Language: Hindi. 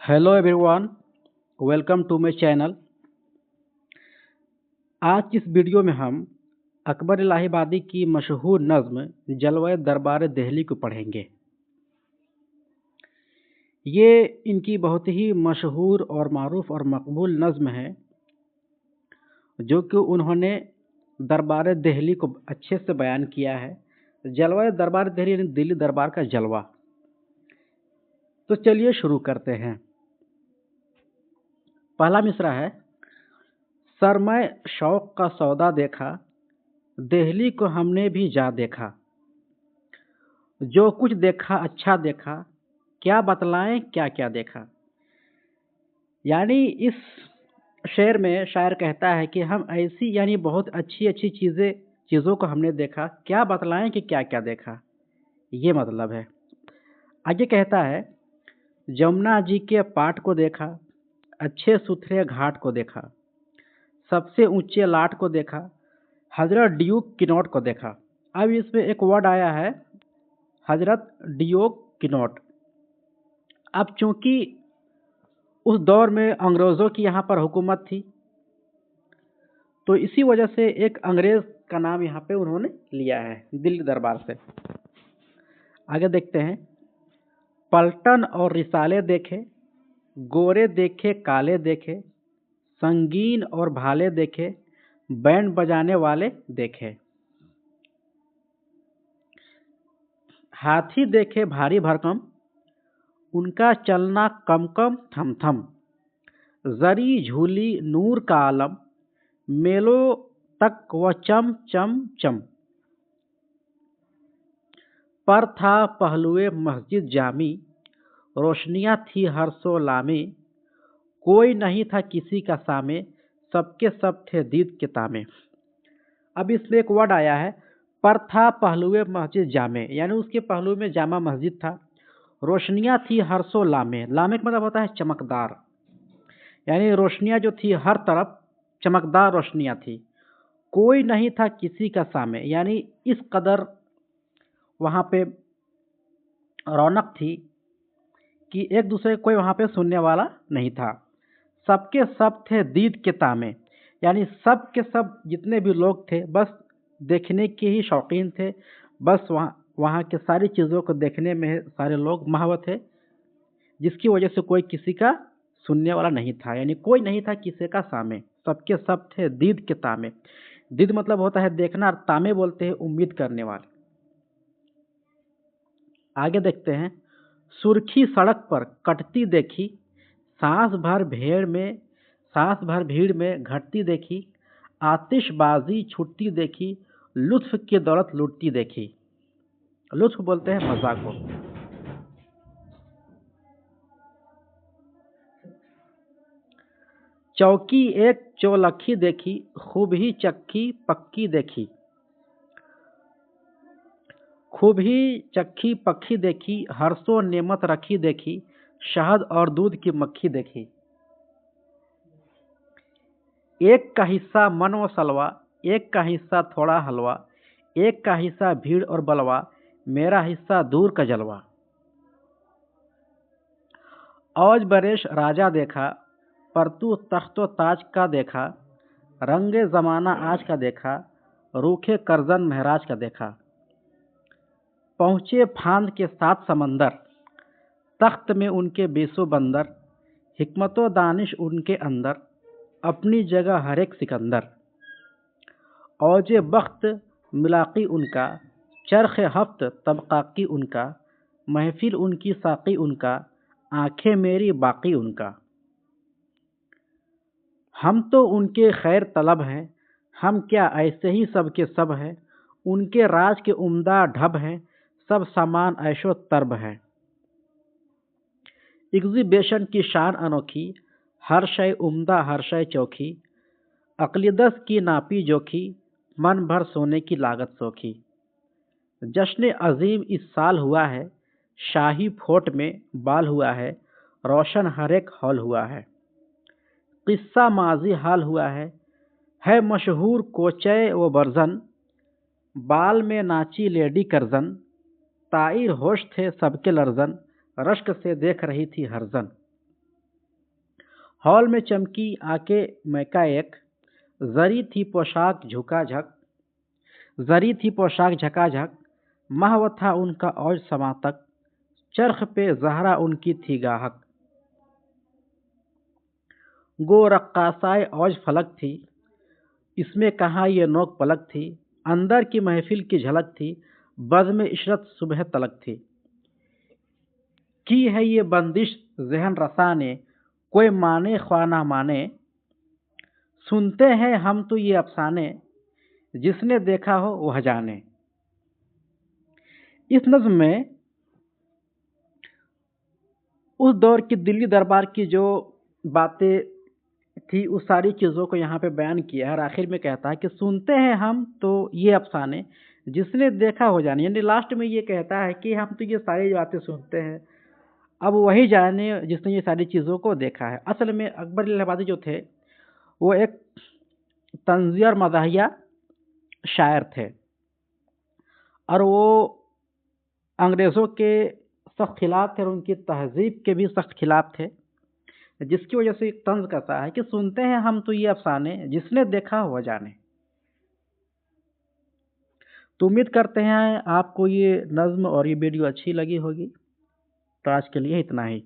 Hello everyone, welcome to my channel. आज इस वीडियो में हम अकबर इलाहाबादी की मशहूर नज़्म जलवा दरबार दिल्ली को पढ़ेंगे। ये इनकी बहुत ही मशहूर और मारूफ और मकबूल नज़्म है, जो कि उन्होंने दरबार दिल्ली को अच्छे से बयान किया है। जलवा दरबार दिल्ली यानी दिल्ली दरबार का जलवा। तो चलिए शुरू करते हैं। पहला मिसरा है, सरमै शौक का सौदा देखा, दिल्ली को हमने भी जा देखा। जो कुछ देखा अच्छा देखा, क्या बतलाएं क्या क्या देखा। यानी इस शेर में शायर कहता है कि हम ऐसी यानी बहुत अच्छी अच्छी चीज़ों को हमने देखा, क्या बतलाएं कि क्या क्या देखा, ये मतलब है। आगे कहता है, जमुना जी के पाट को देखा, अच्छे सुथरे घाट को देखा, सबसे ऊंचे लाट को देखा, हजरत ड्यूक किनौट को देखा। अब इसमें एक वर्ड आया है, हजरत ड्यूक किनौट। अब चूंकि उस दौर में अंग्रेज़ों की यहाँ पर हुकूमत थी, तो इसी वजह से एक अंग्रेज़ का नाम यहाँ पे उन्होंने लिया है दिल्ली दरबार से। आगे देखते हैं, पलटन और रिसाले देखे, गोरे देखे काले देखे, संगीन और भाले देखे, बैंड बजाने वाले देखे। हाथी देखे भारी भरकम, उनका चलना कम कम थम थम। जरी झूली नूर का आलम, मेलों तक वह चम चम चम। पर था पहलुए मस्जिद जामी, रोशनियां थी हर सो लामे। कोई नहीं था किसी का सामे, सबके सब थे दीद के तामे। अब इसमें एक वर्ड आया है, पर था पहलुए मस्जिद जामे, यानी उसके पहलू में जामा मस्जिद था। रोशनियां थी हर सो लामे, लामे का मतलब होता है चमकदार, यानी रोशनियां जो थी हर तरफ चमकदार रोशनियां थी। कोई नहीं था किसी का सामे, यानी इस कदर वहाँ पे रौनक थी कि एक दूसरे कोई वहाँ पे सुनने वाला नहीं था। सबके सब थे दीद के तामे, यानी सब के सब जितने भी लोग थे बस देखने के ही शौकीन थे। बस वहाँ के सारी चीज़ों को देखने में सारे लोग महव थे, जिसकी वजह से कोई किसी का सुनने वाला नहीं था, यानी कोई नहीं था किसी का सामे। सबके सब थे दीद के तामे। दीद मतलब होता है देखना, और तामे बोलते हैं उम्मीद करने वाले। आगे देखते हैं, सुर्खी सड़क पर कटती देखी, सांस भर भीड़ में घटती देखी। आतिशबाजी छुटती देखी, लुत्फ की दौलत लुटती देखी। लुत्फ बोलते हैं मजा को। चौकी एक चौलखी देखी, खूब ही चक्की पक्की देखी। खूब ही चक्की पक्की देखी, हरसों नेमत रखी देखी। शहद और दूध की मक्खी देखी। एक का हिस्सा मन व सलवा, एक का हिस्सा थोड़ा हलवा, एक का हिस्सा भीड़ और बलवा, मेरा हिस्सा दूर का जलवा। औज बरेश राजा देखा, परतू तख्तो ताज का देखा। रंगे ज़माना आज का देखा, रूखे करजन महराज का देखा। पहुँचे फांद के साथ समंदर, तख्त में उनके बेसों बंदर। हिकमतो दानिश उनके अंदर, अपनी जगह हर एक सिकंदर। औजे बख्त मिलाकी उनका, चरख हफ्त तबकाकी उनका। महफिल उनकी साकी उनका, आंखें मेरी बाकी उनका। हम तो उनके खैर तलब हैं, हम क्या ऐसे ही सब के सब हैं। उनके राज के उम्दा ढब हैं, सब सामान ऐशो तर्ब है। एग्जीबिशन की शान अनोखी, हर शय उम्दा हर शय चौखी। अक़लिदस की नापी जोखी, मन भर सोने की लागत सोखी। जश्न अजीम इस साल हुआ है, शाही फोर्ट में बाल हुआ है। रोशन हर एक हॉल हुआ है, किस्सा माजी हाल हुआ है मशहूर कोचय व बर्जन। बाल में नाची लेडी करजन, ताइर होश थे सबके लर्जन। रश्क से देख रही थी हरजन। हॉल में चमकी आके मैका एक, जरी थी पोशाक झुकाझक, जरी थी पोशाक झकाझक, महव था उनका औज समातक, चरख पे जहरा उनकी थी गाहक। गो रक्कासाए औज फलक थी, इसमें कहाँ ये नोक पलक थी, अंदर की महफिल की झलक थी, बज़्म इशरत सुबह तलक थी। की है ये बंदिश ज़हन रसा ने, कोई माने ख्वाह ना माने, सुनते हैं हम तो ये अफसाने, जिसने देखा हो वह जाने। इस नज़्म में उस दौर की दिल्ली दरबार की जो बातें थी उस सारी चीज़ों को यहाँ पे बयान किया है और आखिर में कहता है कि सुनते हैं हम तो ये अफसाने, जिसने देखा हो जाने। यानी लास्ट में ये कहता है कि हम तो ये सारी बातें सुनते हैं, अब वही जाने जिसने ये सारी चीज़ों को देखा है। असल में अकबर इलाहाबादी जो थे वो एक तंज़िया और मज़ाहिया शायर थे और वो अंग्रेज़ों के सख्त खिलाफ थे और उनकी तहज़ीब के भी सख्त खिलाफ थे, जिसकी वजह से एक तंज़ कहता है कि सुनते हैं हम तो ये अफसाने, जिसने देखा वह जाने। तो उम्मीद करते हैं आपको ये नज़्म और ये वीडियो अच्छी लगी होगी। तो आज के लिए इतना ही।